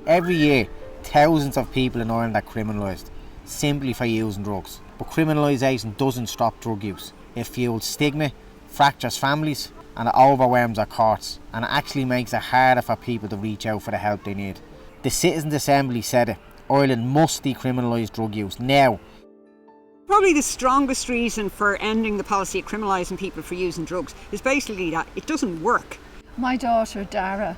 Every year, thousands of people in Ireland are criminalised simply for using drugs. But criminalisation doesn't stop drug use. It fuels stigma, fractures families, and it overwhelms our courts, and it actually makes it harder for people to reach out for the help they need. The Citizens' Assembly said it. Ireland must decriminalise drug use now. Probably the strongest reason for ending the policy of criminalising people for using drugs is basically that it doesn't work. My daughter Dara,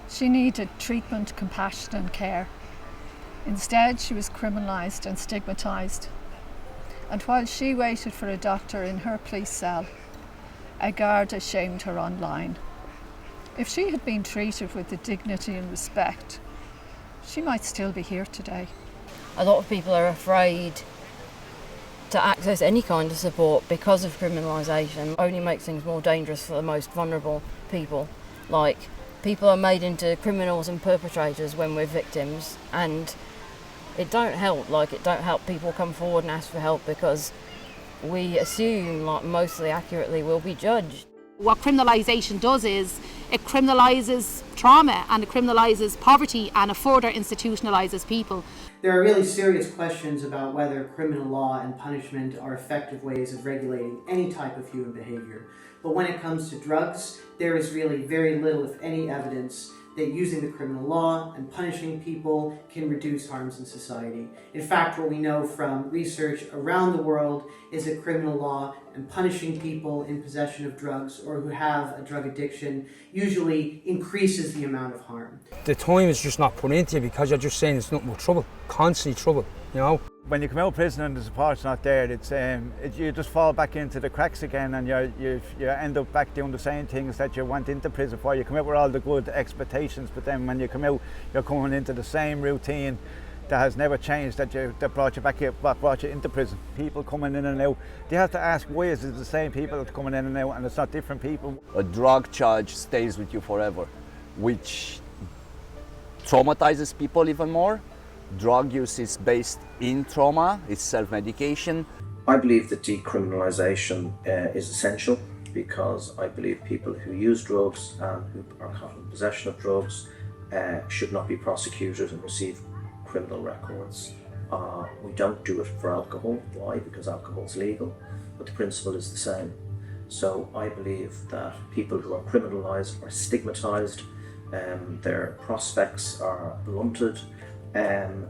she needed treatment, compassion and care. Instead, she was criminalised and stigmatised. And while she waited for a doctor in her police cell, a guard shamed her online. If she had been treated with the dignity and respect, she might still be here today. A lot of people are afraid to access any kind of support because of criminalisation. It only makes things more dangerous for the most vulnerable people. Like, people are made into criminals and perpetrators when we're victims, and it don't help people come forward and ask for help because we assume, like mostly accurately, we'll be judged. What criminalisation does is it criminalises trauma and it criminalises poverty and it further institutionalises people. There are really serious questions about whether criminal law and punishment are effective ways of regulating any type of human behaviour. But when it comes to drugs, there is really very little, if any, evidence that using the criminal law and punishing people can reduce harms in society. In fact, what we know from research around the world is that criminal law and punishing people in possession of drugs or who have a drug addiction usually increases the amount of harm. The time is just not put into it because you're just saying it's nothing but trouble, constantly trouble, you know. When you come out of prison and the support's not there, you just fall back into the cracks again, and you end up back doing the same things that you went into prison for. You come out with all the good expectations, but then when you come out, you're coming into the same routine that has never changed, that brought you back here, brought you into prison. People coming in and out, they have to ask why is it the same people that's coming in and out, and it's not different people. A drug charge stays with you forever, which traumatizes people even more. Drug use is based in trauma, it's self-medication. I believe that decriminalisation is essential because I believe people who use drugs and who are caught in possession of drugs should not be prosecuted and receive criminal records. We don't do it for alcohol. Why? Because alcohol is legal, but the principle is the same. So I believe that people who are criminalised are stigmatised, their prospects are blunted, and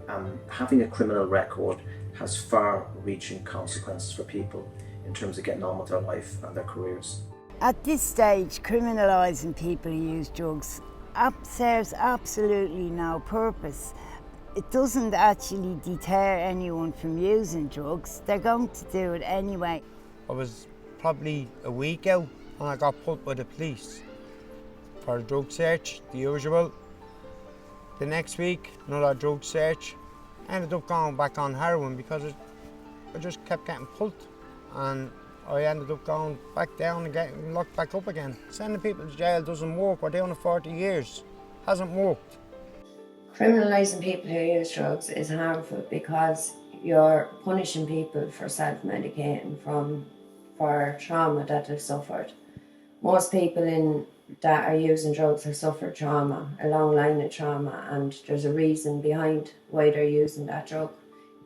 having a criminal record has far-reaching consequences for people in terms of getting on with their life and their careers. At this stage, criminalising people who use drugs serves absolutely no purpose. It doesn't actually deter anyone from using drugs. They're going to do it anyway. I was probably a week out and I got pulled by the police for a drug search, the usual. The next week, another drug search. I ended up going back on heroin because I just kept getting pulled, and I ended up going back down and getting locked back up again. Sending people to jail doesn't work. We're doing it 40 years. Hasn't worked. Criminalising people who use drugs is harmful because you're punishing people for self-medicating for trauma that they've suffered. Most people that are using drugs have suffered trauma, a long line of trauma, and there's a reason behind why they're using that drug.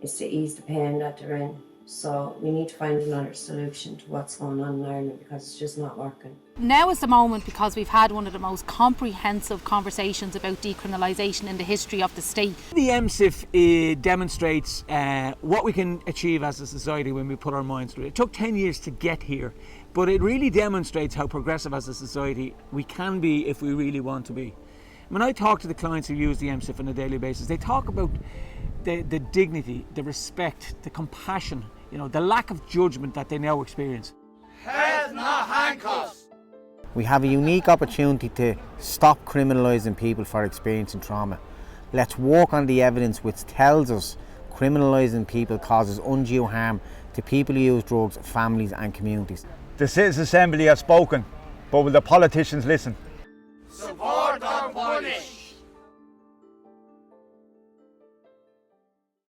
It's to ease the pain that they're in. So we need to find another solution to what's going on in Ireland because it's just not working. Now is the moment because we've had one of the most comprehensive conversations about decriminalisation in the history of the state. The MSIF demonstrates what we can achieve as a society when we put our minds to it. It took 10 years to get here, but it really demonstrates how progressive as a society we can be if we really want to be. When I talk to the clients who use the MSIF on a daily basis, they talk about the dignity, the respect, the compassion, the lack of judgment that they now experience. Heads, not handcuffs! We have a unique opportunity to stop criminalising people for experiencing trauma. Let's work on the evidence which tells us criminalising people causes undue harm to people who use drugs, families and communities. The Citizens' Assembly has spoken, but will the politicians listen? Support